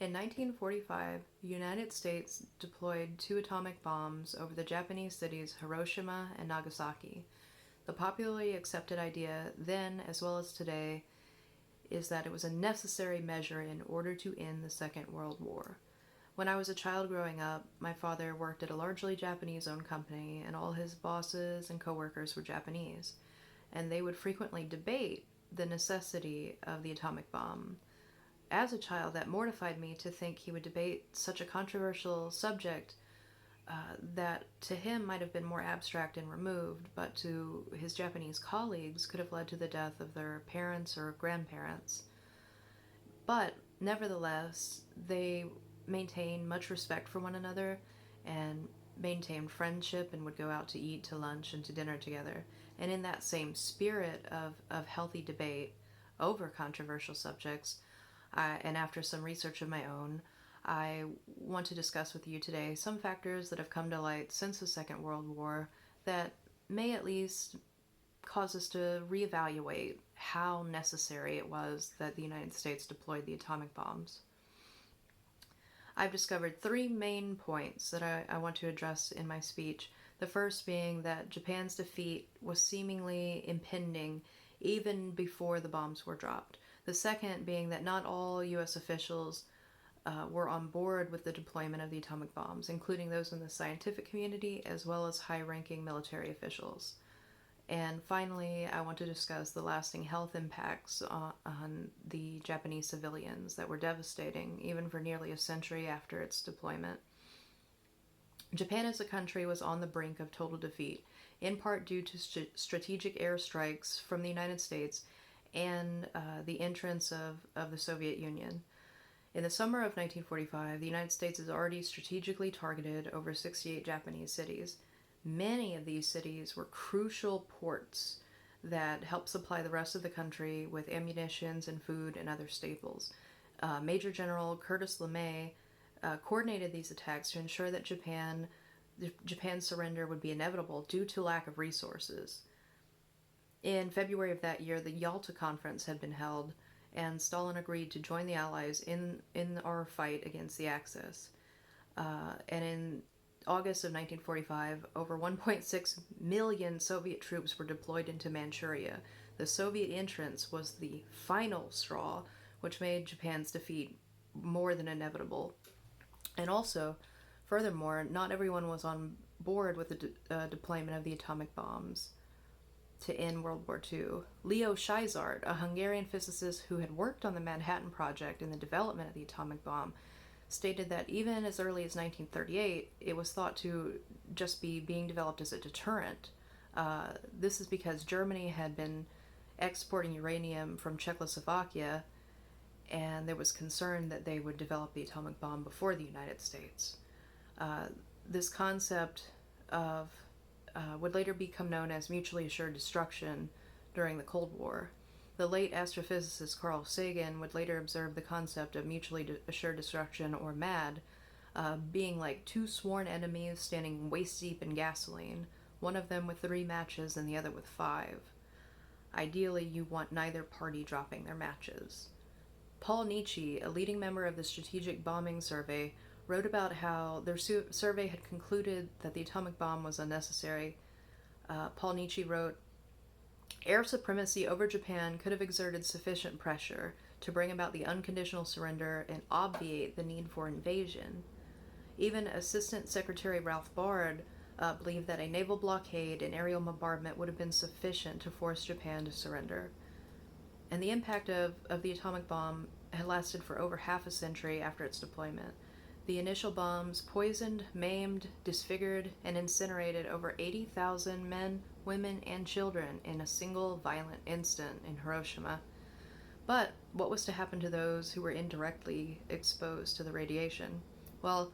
In 1945, the United States deployed two atomic bombs over the Japanese cities Hiroshima and Nagasaki. The popularly accepted idea then, as well as today, is that it was a necessary measure in order to end the Second World War. When I was a child growing up, my father worked at a largely Japanese-owned company, and all his bosses and coworkers were Japanese, and they would frequently debate the necessity of the atomic bomb. As a child, that mortified me to think he would debate such a controversial subject that to him might have been more abstract and removed, but to his Japanese colleagues could have led to the death of their parents or grandparents. But nevertheless, they maintained much respect for one another and maintained friendship and would go out to eat, to lunch, and to dinner together. And in that same spirit of healthy debate over controversial subjects, and after some research of my own, I want to discuss with you today some factors that have come to light since the Second World War that may at least cause us to reevaluate how necessary it was that the United States deployed the atomic bombs. I've discovered three main points that I want to address in my speech. The first being that Japan's defeat was seemingly impending even before the bombs were dropped. The second being that not all U.S. officials were on board with the deployment of the atomic bombs, including those in the scientific community as well as high-ranking military officials. And finally, I want to discuss the lasting health impacts on the Japanese civilians that were devastating even for nearly a century after its deployment. Japan as a country was on the brink of total defeat, in part due to strategic airstrikes from the United States and the entrance of the Soviet Union. In the summer of 1945, the United States has already strategically targeted over 68 Japanese cities. Many of these cities were crucial ports that helped supply the rest of the country with ammunitions and food and other staples. Major General Curtis LeMay coordinated these attacks to ensure that Japan's surrender would be inevitable due to lack of resources. In February of that year, the Yalta Conference had been held, and Stalin agreed to join the Allies in our fight against the Axis. And in August of 1945, over 1.6 million Soviet troops were deployed into Manchuria. The Soviet entrance was the final straw, which made Japan's defeat more than inevitable. And also, furthermore, not everyone was on board with the deployment of the atomic bombs to end World War II. Leo Szilard, a Hungarian physicist who had worked on the Manhattan Project and the development of the atomic bomb, stated that even as early as 1938, it was thought to just be being developed as a deterrent. This is because Germany had been exporting uranium from Czechoslovakia, and there was concern that they would develop the atomic bomb before the United States. This concept of would later become known as mutually assured destruction during the Cold War. The late astrophysicist Carl Sagan would later observe the concept of mutually assured destruction, or MAD, being like two sworn enemies standing waist-deep in gasoline, one of them with 3 matches and the other with 5. Ideally, you want neither party dropping their matches. Paul Nietzsche, a leading member of the Strategic Bombing Survey, wrote about how their survey had concluded that the atomic bomb was unnecessary. Paul Nietzsche wrote, "Air supremacy over Japan could have exerted sufficient pressure to bring about the unconditional surrender and obviate the need for invasion." Even Assistant Secretary Ralph Bard believed that a naval blockade and aerial bombardment would have been sufficient to force Japan to surrender. And the impact of the atomic bomb had lasted for over half a century after its deployment. The initial bombs poisoned, maimed, disfigured, and incinerated over 80,000 men, women, and children in a single violent instant in Hiroshima. But what was to happen to those who were indirectly exposed to the radiation? Well,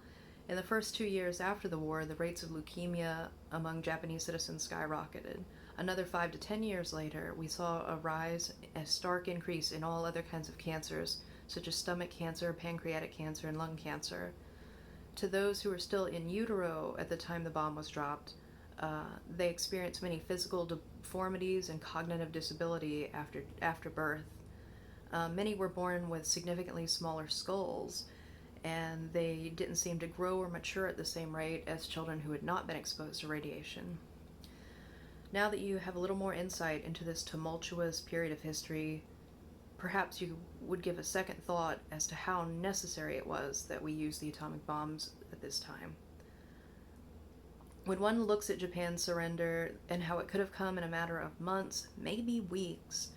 in the first 2 years after the war, the rates of leukemia among Japanese citizens skyrocketed. Another 5 to 10 years later, we saw a stark increase in all other kinds of cancers, such as stomach cancer, pancreatic cancer, and lung cancer. To those who were still in utero at the time the bomb was dropped, they experienced many physical deformities and cognitive disability after birth. Many were born with significantly smaller skulls, and they didn't seem to grow or mature at the same rate as children who had not been exposed to radiation. Now that you have a little more insight into this tumultuous period of history, perhaps you would give a second thought as to how necessary it was that we use the atomic bombs at this time. When one looks at Japan's surrender and how it could have come in a matter of months, maybe weeks,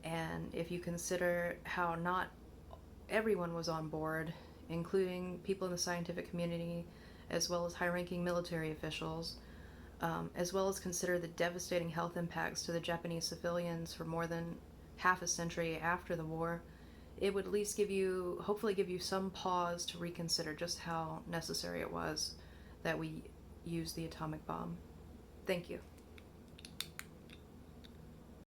and if you consider how not everyone was on board, including people in the scientific community, as well as high-ranking military officials, as well as consider the devastating health impacts to the Japanese civilians for more than half a century after the war, it would at least hopefully give you some pause to reconsider just how necessary it was that we use the atomic bomb. Thank you.